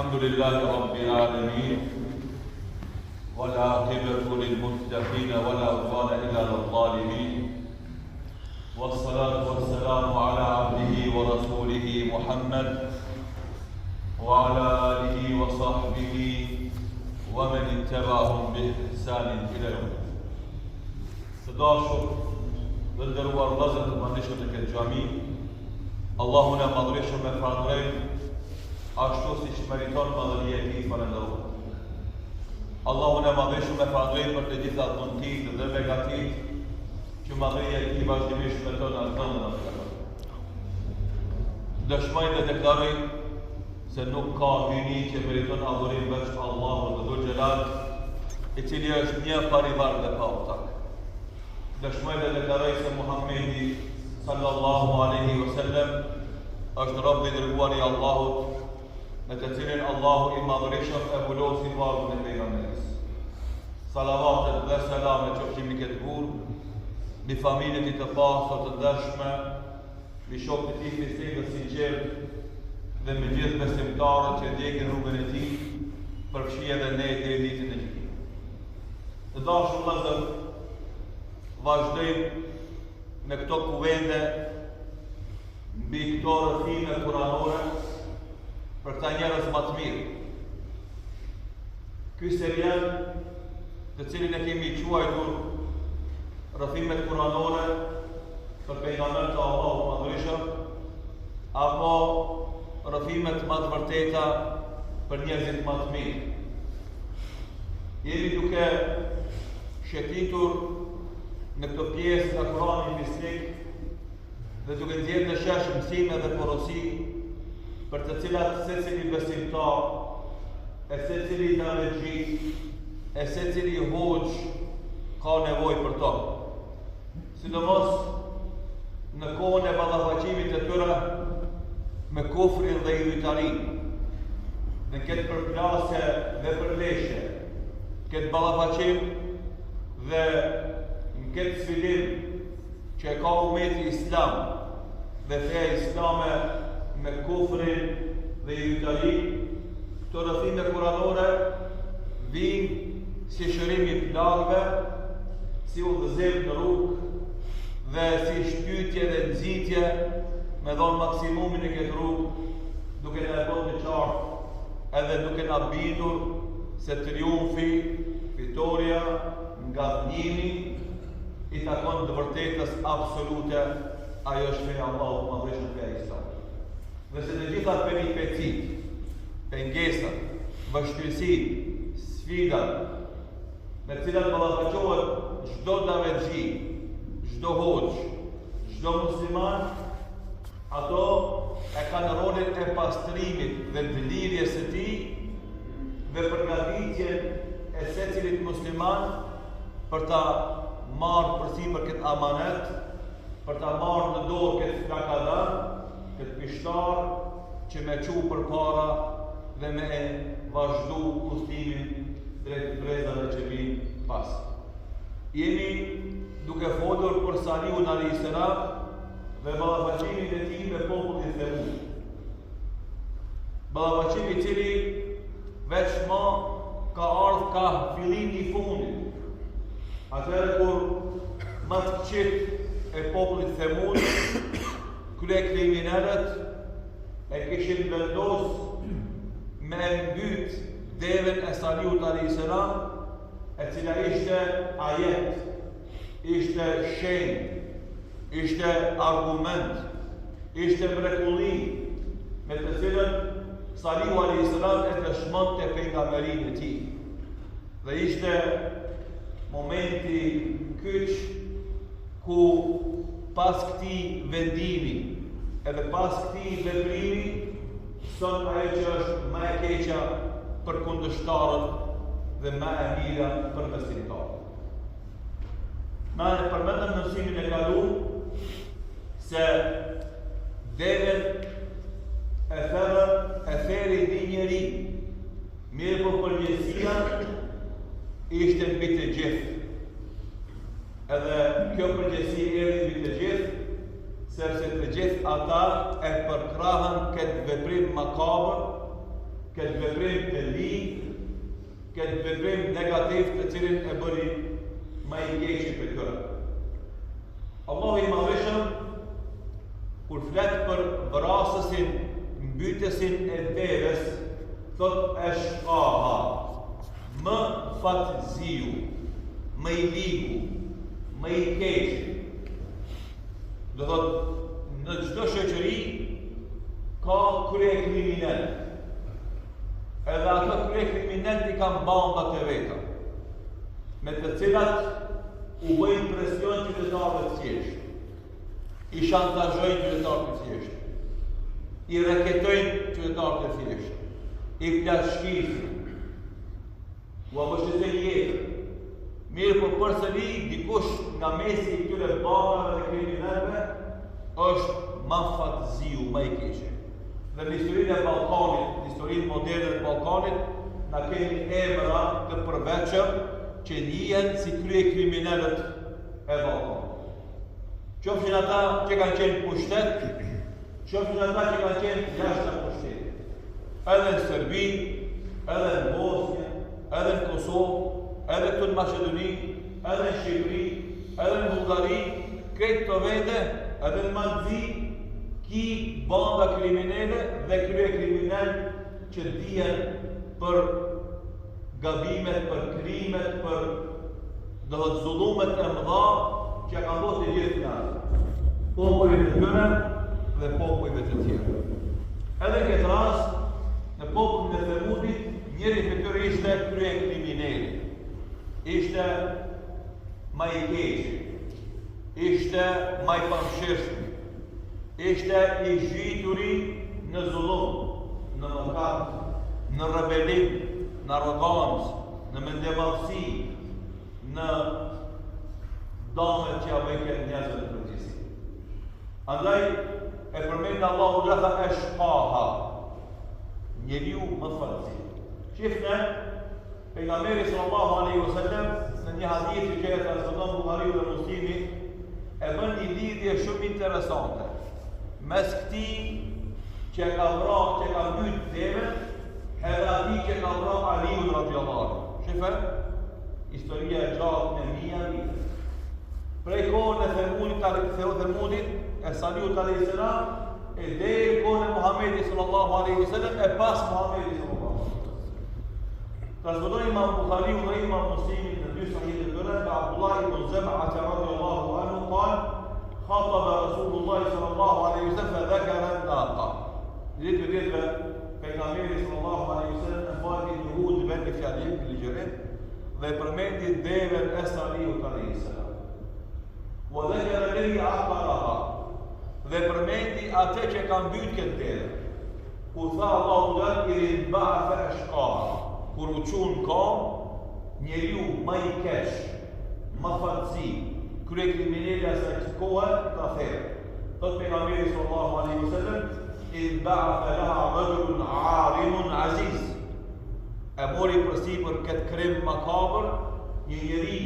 الحمد لله رب العالمين والعاقبة للمتقين ولا عدوان إلا على الظالمين والصلاة والسلام على عبده ورسوله محمد وعلى آله وصحبه ومن اتبعهم بإحسان إلى يوم الدين. Sëdashur dhe ndëruar vëllezër të mëndishëm në këtë xhami, Allahun e madhërisëm e falenderojmë ashtu siç meriton madhëria e tij falënderohet. Allahun e madhërisëm e falenderojmë për të gjitha dhuntit dhe begatit që madhëria e tij vazhdimisht meton atë në atë. Dëshmoj dhe deklaroj se nuk ka hyjni që meriton adhurim veç Allahut dhe Dhul Xhelal, I cili është një parivar dhe pa ortak. Dëshmoj dhe deklaroj se Muhamedi sallallahu alaihi wasallam është rob I dërguar I Allahut, në të cilin Allahu I madhërisëm e bulosi vargun e pejgamberit. Salavatet dhe selame qofshin mbi këtë burr, mbi familjen e të pastër të dashme, mbi shokët e tij të sinqert dhe me gjithë besimtarët që ndjekin rrugën e tij, përfshi edhe ne deri ditën e gjykimit. Të dashur vëllezër, vazhdojmë me këto kuvende mbi këto rrëfime kuranore për këta njerëz më të mirë. Ky serial, të cilin e kemi quajtur rrëfimet kuranore për pejgamberin e Allahut madhërisëm, apo rrëfimet më të vërteta për njerëzit më të mirë. Jemi duke shetitur në këtë pjesë nga Kurani mistik dhe duke nxjerrë në shesh mësime dhe porosi për të cilat secili besimtar, e secili davexhi, e secili hoxh ka nevojë për to. Sidomos në kohën e ballafaqimit të tyre me kufrin dhe idhujtarin, në këtë përplasje dhe përleshje, këtë ballafaqim dhe në këtë sfidim që e ka ummeti Islam dhe feja islame me kufrin dhe idhujtarin, këto rrëfime kuranore vijnë si shërim I plagëve, si udhëzim në rrugë dhe si shtytje dhe nxitje me dhonë maksimumin e këtë rrugë, duke në e bërë në qartë, edhe duke në bindur se triumfi, fitoria, nga dhënimi, I takon të vërtetës absolute, ajo është feja Allahut madhërisëm feja Islam. Dhe se të gjitha peripecit, pengesat, vështirësit, sfidat, me cilat ballafaqohet çdo davexhi, çdo hoxh, çdo musliman, ato e kanë rolin e pastrimit dhe vlirjes së tij dhe përgatitjen e secilit musliman për ta marrë përsipër këtë amanet, për ta marrë në dorë këtë flakadan, këtë pishtar që me çu përpara dhe me e vazhdu udhëtimin drejt brezave që vinë pas. Jemi duke folur për Salihun alayhis salam dhe ballafaqimin e tij me popullin Thamud. Ballafaqimi I cili veçma ka ardhur ka fillimi I fundit. Atëherë kur më të këqit e popullit Thamud, kriminalët e kishin vendos me mbyt devën e Salihut alayhis salam, e cila ishte ajet, ishte shenjë, ishte argument, ishte mrekulli, me të cilën Salihu alayhis salam e dëshmonte pejgamberinë e tij. Dhe ishte momenti kyç ku pas këtij vendimi edhe pas këtij veprimi son ajo që është më e keqja për kundërshtarët dhe më e mira për besimtarët. Na e përmendëm në mësimin e kaluar se devën e theri një njeri, mirë po përgjësia ishte mbi të gjithë. Edhe kjo përgjësi erdhi mbi të gjithë, sepse të gjithë ata e përkrahën këtë veprim makabër këtë veprim të ligë, këtë veprim negativ të cilin e bëri më i keqi për këra. Allahu i Madhëshëm, kur flet për vrasësin, mbytësin e devës, thot eshqaha, më fatziu, më i ligu, më i keqi. Do thot, në çdo shoqëri ka krye kriminal. Edhe ato krye kriminal i kanë bandat e veta, me të cilat u bëjnë presion qytetarëve të thjeshtë, i shantazhojnë qytetarët të thjeshtë, i reketojnë qytetarët të thjeshtë, i plashkisin, u abështetën jetën. Mirë për përsëri, dikush nga mesi i këtyre bandave dhe kriminalëve është ma fatziu, ma i keqe. Dhe në historinë e Ballkanit, në historinë moderne të Ballkanit, na kemi emra të përveçëm që njihen si krye kriminalët e Ballkanit. Qofshin ata që kanë qenë pushtet, qofshin ata që kanë qenë jashtë pushtetit. Edhe në Serbi, edhe në Bosnjë, edhe në Kosovë, edhe këtu në Maqedoni, edhe në Shqipëri, edhe në Bullgari, këtë të vete, edhe në Malzi, ki banda kriminale dhe krye kriminal që dihen për gabimet, për krimet, për zullumet e mëdha që kanë bërë të gjithë njerëzit, popujve të tyre dhe popujve të tjerë. Edhe në këtë rast, në popullin e Thamudit, njëri për tyre ishte krye kriminali, ishte ma i keqi, ishte ma i pamshirshëm, ishte i zhvituri në zullum, në mëkat, në rebelim, në arrogancë, në mendemadhësi, në damet që avej këtë njerëzve të përgjithësi. Andaj e përmendë Allahu rretha eshqaha, njeriu më fatzi. Shifne, pejgamberi sallallahu alaihi wasallam në një hadith që e transmeton Buhariu dhe Muslimi, e bën një lidhje shumë interesante mes këtij që ka mbyt devën, edhe atij që ka vrarë Aliun radhiyallahu anhu. Shifë, historia e gjatë me mia vite. Prej kohën e Thamudit, e Salihut alayhis salam, e deri kohën e Muhamedit sallallahu alaihi wasallam, e pas Muhamedit sallallahu alaihi wasallam. Transmeton Imam Buhariu dhe Imam Muslimi në dy sahih të tyre nga Abdullah ibn Zam'a radhiyallahu anhu qal خاطب رسول الله صلى الله عليه وسلم فذكر الناقة. Lidhë lidhë pejgamberi sallallahu alaihi wasallam e fali juhud vetë fjalën e ligjërit dhe përmendi devën e Salihut alayhis salam. Wa dhakara alladhi aqaraha. Dhe përmendi atë që ka mbyt këtë devë. Ku tha Allahu idh ba'atha ashqaha. Kur u çun kom, njeriu më i keq, më fatzi, krye kriminali asaj kohë ka thënë. Thot pejgamberi sallallahu alaihi wasallam, idh ba'atha laha rajulun 'arimun 'aziz. E mori përsipër këtë krim makabër një njeri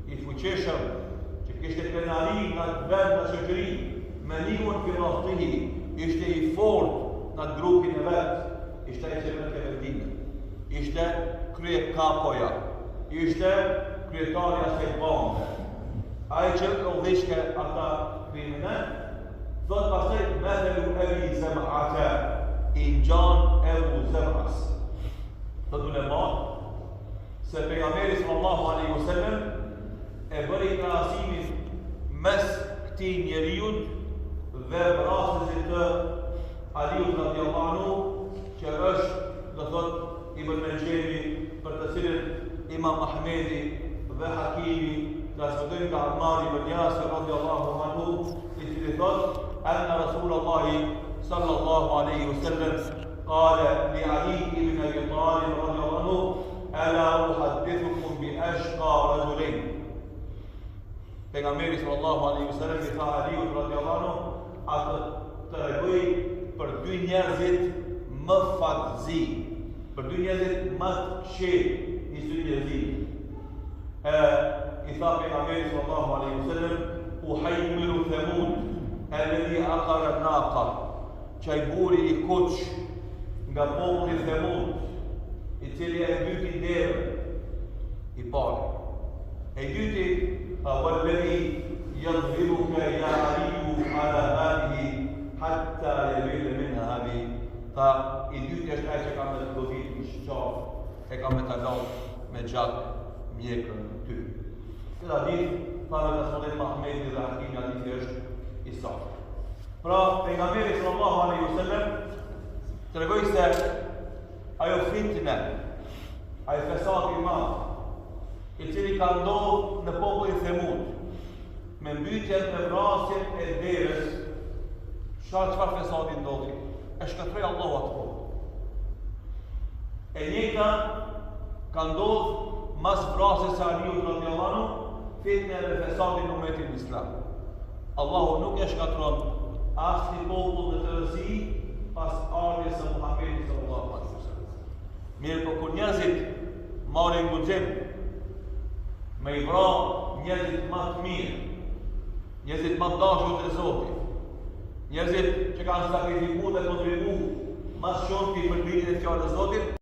i fuqishëm që kishte penali nga të vend në shoqëri, me ligun firahtihi, ishte i fort në grupin e vet, ishte ai që vetë vendime, ishte krye kapoja, ishte kryetari asaj bande. Ai që udhishte ata kriminal, thot pastaj methelu Abi Zam'ata, Injan Ebu Zam'as. Thot ulemat, se pejgamberi sallallahu alaihi wasallam e bëri krahasimin mes këtij njeriu dhe vrasësit të Aliut radhiyallahu anhu, që është, do thot Ibn Menjemi, për të cilin Imam Ahmedi dhe Hakimi transmetojnë nga Ammar ibn Yasir radhiyallahu anhu, i cili thot anna Rasulullah sallallahu alaihi wasallam qala li Ali ibn Abi Talib radhiyallahu anhu ala uhaddithukum bi ashqa rajulain. Pejgamberi sallallahu alaihi wasallam i tha Aliut radhiyallahu anhu, atë të regoj për dy njerëzit më fatzi, për dy njerëzit më të këqij në historinë. I tha pejgamberi sallallahu alaihi wasallam, uhaymilu Thamud alladhi aqara an-naqa, çaj buri i kuq nga populli Themud, I cili e mbyti derën I pari. E dyti, walladhi yadhribuka ya aliyu ala hadihi hatta yabila minha habi. Tha, I dyti është ai që ka me të godit në shqaf, e ka me të lanë me gjatë mjekën ty. Këta ditë, tha me Rasulullah Muhammedi dhe Hakimi hadithi është I saktë. Pra, pejgamberi sallallahu alaihi wasallam tregoi se ajo fitne, ai fesati I madh, I cili ka ndodhur në popullin Themud, me mbytjen e vrasjen e derës, çfarë fesati ndodhi? E shkatërroi Allahu atë popull. E njëjta ka ndodhur mas vrasjes së Aliut radhiyallahu anhu, fitne dhe fesati në umetin Islam. Allahu nuk e shkatron as një popull në të rëzi pas ardhjes së Muhamedit sallallahu alaihi wasallam. Mirë, po kur njerëzit marrin guxim me I vra njerëzit më të mirë, njerëzit më të dashur të Zotit, njerëzit që kanë sakrifikuar dhe kontribuar më shumë për birin e fjalës së Zotit,